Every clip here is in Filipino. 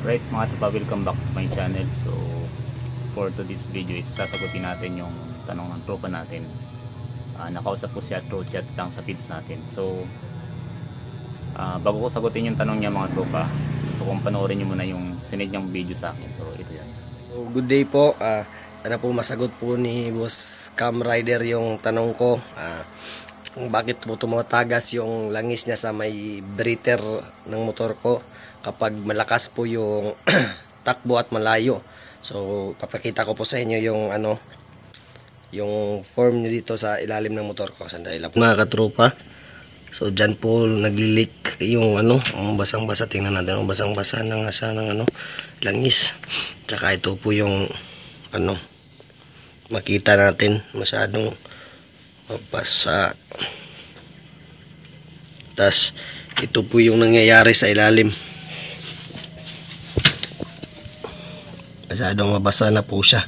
Right mga tropa, welcome back to my channel. So for today's video is sasagutin natin yung tanong ng tropa natin. Nakausap ko siya through chat lang sa feeds natin. So bago ko sagutin yung tanong niya mga tropa, so kung panoorin nyo muna yung sinid niyang video sa akin. So ito yan. Good day po. Sana po masagot po ni Boss Cam Rider yung tanong ko. Kung bakit po tumatagas yung langis niya sa may breather ng motor ko kapag malakas po yung takbo at malayo. So papakita ko po sa inyo yung yung form niya dito sa ilalim ng motor ko. Sandali lang po mga katropa. So dyan po naglilik yung basang-basa. Tingnan natin ang basang-basa ng langis. Tsaka ito po yung makita natin masyadong mabasa. Tas ito po yung nangyayari sa ilalim. Masyadong mabasa na po siya.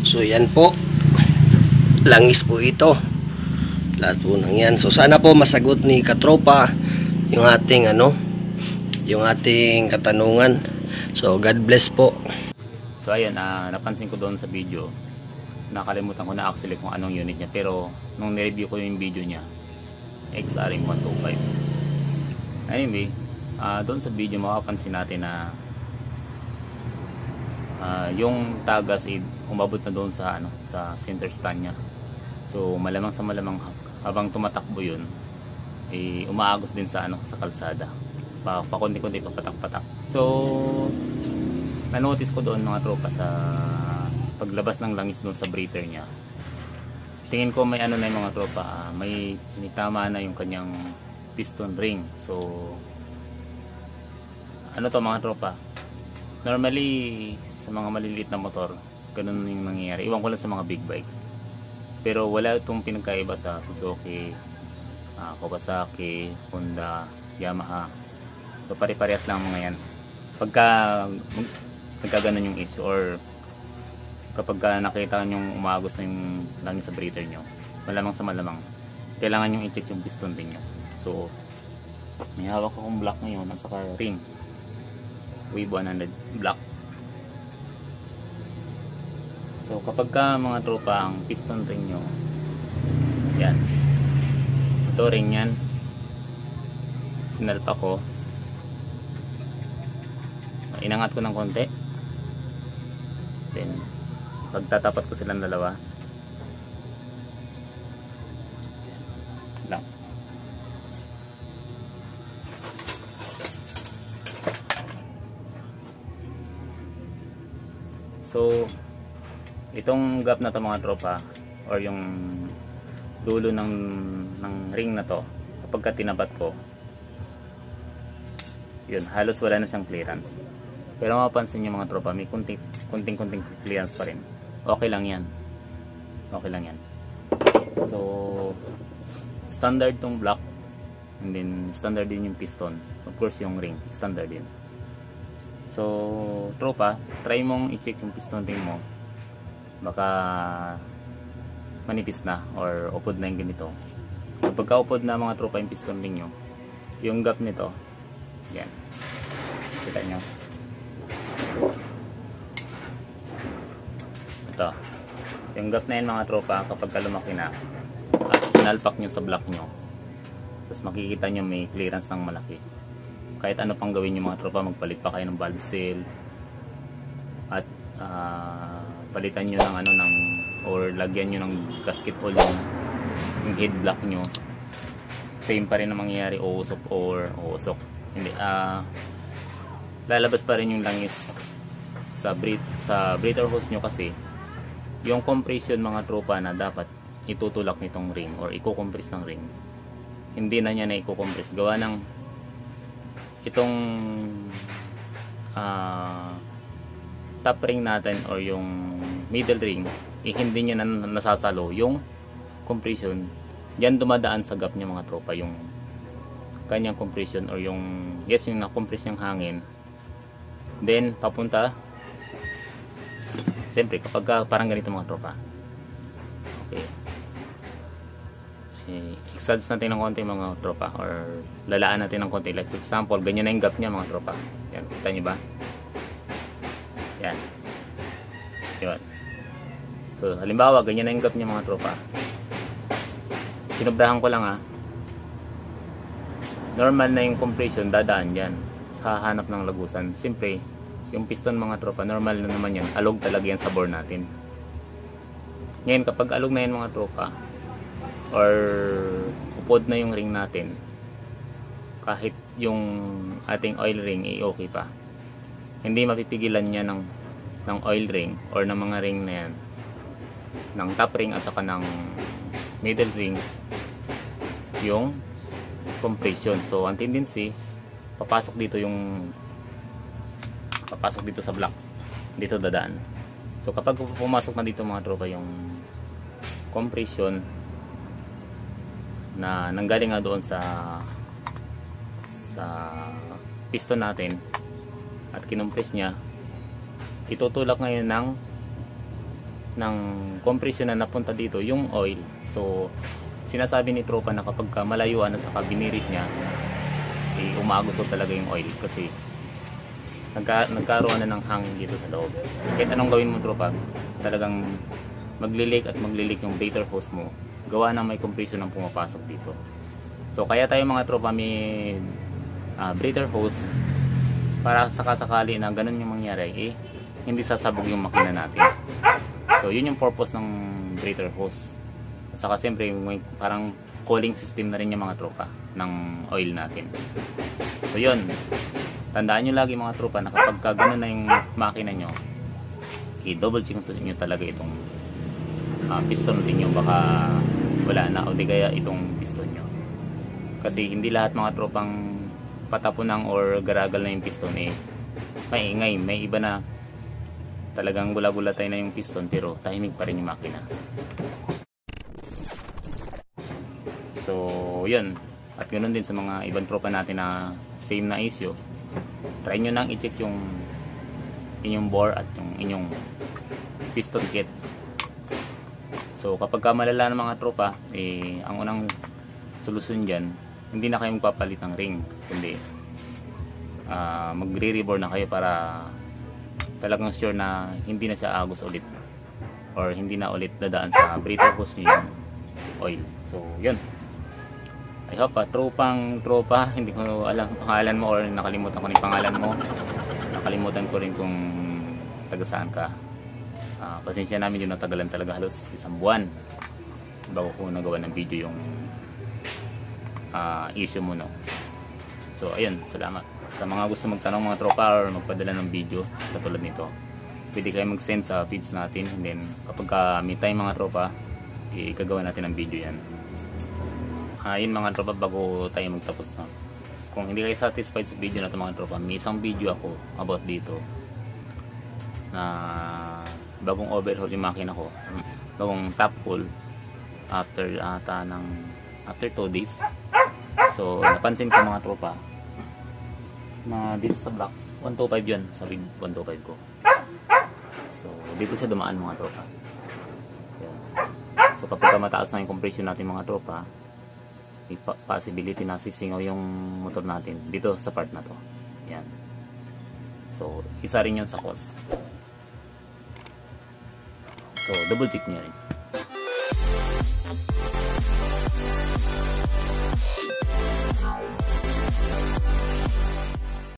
So yan po, langis po ito, lahat po nang yan. So sana po masagot ni katropa yung ating yung ating katanungan. So God bless po. So ayun, napansin ko doon sa video, nakalimutan ko na actually kung anong unit niya, pero nung nireview ko yung video niya, XRM 125. Anyway, doon sa video makapansin natin na yung tagas umabot na doon sa sa center stand niya. So malamang sa malamang habang tumatakbo yun, umaagos din sa sa kalsada. Pakunti-kunti papatak-patak. So na-notice ko doon mga tropa sa paglabas ng langis doon sa breather niya. Tingin ko may na yung mga tropa, may tama na yung kanyang piston ring. So to mga tropa, normally sa mga maliliit na motor ganun yung nangyayari. Iwan ko lang sa mga big bikes, pero wala itong pinagkaiba sa Suzuki, Kawasaki, Honda, Yamaha. So pare-parehas lang mga yan pagka nagkaganon yung issue, or kapag nakita nyong umagos na yung langis sa breather nyo, malamang sa malamang kailangan yung i-check yung piston ring nyo. So may hawak akong block ngayon at saka ring Wave 100 black. So kapag mga tropa ang piston ring nyo, yan, ito ring yan, sinalpa ko, inangat ko ng konti, then pagtatapat ko silang dalawa lang. So itong gap na to mga tropa, or yung dulo ng ring na to, kapag tinapat ko, yun, halos wala na siyang clearance. Pero mapapansin nyo mga tropa, may kunting clearance pa rin. Okay lang yan. Okay lang yan. So standard tong block, and then standard din yung piston. Of course yung ring, standard din. So tropa, try mong i-check yung piston ring mo. Baka manipis na or upod na yung ganito. So pagka-upod na mga tropa yung piston ring nyo, yung gap nito, yan, kita nyo, ito, yung gap na yun mga tropa, kapag lumaki na at sinalpak nyo sa block nyo, tapos makikita nyo may clearance ng malaki. Kahit ano pang gawin nyo mga tropa, magpalit pa kayo ng valve seal at palitan nyo ng or lagyan nyo ng gasket oil yung head block nyo, same pa rin ang mangyayari, uusok or uusok. Hindi, lalabas pa rin yung langis sa breather hose nyo, kasi yung compression mga tropa na dapat itutulak nitong ring or i-compress ng ring, hindi na niya na i-compress gawa ng itong top ring natin or yung middle ring, hindi niya na nasasalo yung compression. Diyan dumadaan sa gap niya mga tropa yung kanyang compression, or yung yung na-compress yung hangin, then papunta, siyempre kapag parang ganito mga tropa, okay, exage natin ng konti mga tropa, or lalaan natin ng konti. Like for example, ganyan na yung gap niya mga tropa. Yan, kita nyo ba? Yan. Yun. So, halimbawa, ganyan na yung gap niya mga tropa. Sinobrahan ko lang normal na yung compression, dadaan dyan sa hanap ng lagusan. Siyempre, yung piston mga tropa, normal na naman yan. Alog talaga yan sa bore natin. Ngayon, kapag alog na yan mga tropa, or upod na yung ring natin, kahit yung ating oil ring okay pa, hindi mapipigilan niya ng oil ring or ng mga ring na yan, ng top ring at saka ng middle ring, yung compression. So ang tendency, papasok dito sa block, dito dadaan. So kapag pumasok na dito mga tropa yung compression na nanggaling nga doon sa piston natin at kinompress niya, itutulak ngayon ng compression na napunta dito yung oil. So sinasabi ni tropa na kapag malayuan at saka binirit niya, umagusot talaga yung oil kasi nagkaroon na ng hangin dito sa loob. Kahit anong gawin mo tropa, talagang maglilik at maglilik yung breather hose mo, gawa na may compression ang pumapasok dito. So kaya tayo mga tropa may breather hose para sakasakali na ganun yung mangyari, hindi sasabog yung makina natin. So yun yung purpose ng breather hose. At saka siyempre may parang cooling system na rin yung mga tropa ng oil natin. So yun, tandaan nyo lagi mga tropa na kapag ganun na yung makina nyo, i-double check nyo talaga itong piston ninyo, baka wala na o di kaya itong piston nyo. Kasi hindi lahat mga tropang patapunang or garagal na yung piston may ingay. May iba na talagang gula-gulatay na yung piston pero tahimik pa rin yung makina. So yun, at ganoon din sa mga ibang tropa natin na same na issue. Try nyo nang i-check yung inyong bore at yung inyong piston kit. So kapag malala ng mga tropa, ang unang solusyon dyan, hindi na kayo magpapalit ng ring, kundi magre-rebore na kayo para talagang sure na hindi na siya agos ulit or hindi na ulit dadaan sa breather hose nyo yung oil. So yun, I hope tropa, hindi ko alam pangalan mo or nakalimutan ko yung pangalan mo, nakalimutan ko rin kung taga saan ka. Pasensya namin yung natagalan talaga, halos isang buwan bago ko nagawa ng video yung issue mo, no? So ayun, salamat sa mga gusto magtanong mga tropa or magpadala ng video katulad nito. Pwede kayo mag-send sa feeds natin, and then kapag may time mga tropa, ikagawa natin ng video yan. Yun mga tropa, bago tayo magtapos na, kung hindi kayo satisfied sa video na ito mga tropa, may isang video ako about dito na bagong overhaul yung makina ko, bagong top haul after 2 days. So napansin ko mga tropa na dito sa block 125 yun, sa big 125 ko. So dito siya dumaan mga tropa. Yan. So kapag mataas na yung compression natin mga tropa, may possibility na sisingaw yung motor natin dito sa part na to. Yan. So isa rin yun sa cause. So double check nyo rin.